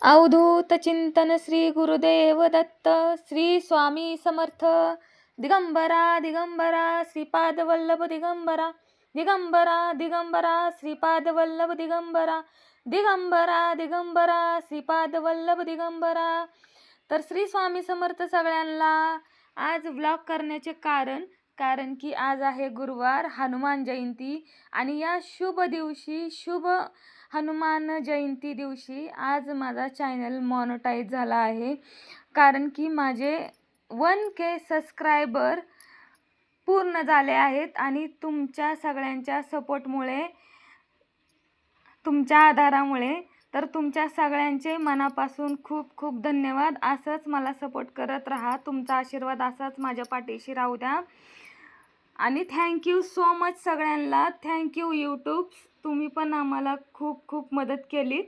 अवधूत चिंतन श्री गुरुदेव दत्त श्री स्वामी समर्थ दिगंबरा दिगंबरा श्रीपाद वल्लभ दिगंबरा दिगंबरा दिगंबरा श्रीपाद वल्लभ दिगंबरा दिगंबरा दिगंबरा श्रीपाद वल्लभ दिगंबरा। तर श्री स्वामी समर्थ सगळ्यांना। आज व्लॉग करण्याचे कारण की आज आहे गुरुवार, हनुमान जयंती, आणि या शुभ दिवशी, शुभ हनुमान जयंती दिवशी आज माझा चॅनल मॉनिटाईज झाला आहे। कारण की माझे 1K सबस्क्रायबर पूर्ण झाले आहेत आणि तुमच्या सगळ्यांच्या सपोर्टमुळे, तुमच्या आधारामुळे, तर तुमच्या सगळ्यांचे मनापासून खूप खूप धन्यवाद। असंच मला सपोर्ट करत राहा, तुमचा आशीर्वाद असाच माझ्या पाठीशी राहू द्या। आणि थँक्यू सो मच सगळ्यांना। थँक्यू यूट्यूब, तुम्ही पण आम्हाला खूप खूप मदत केली।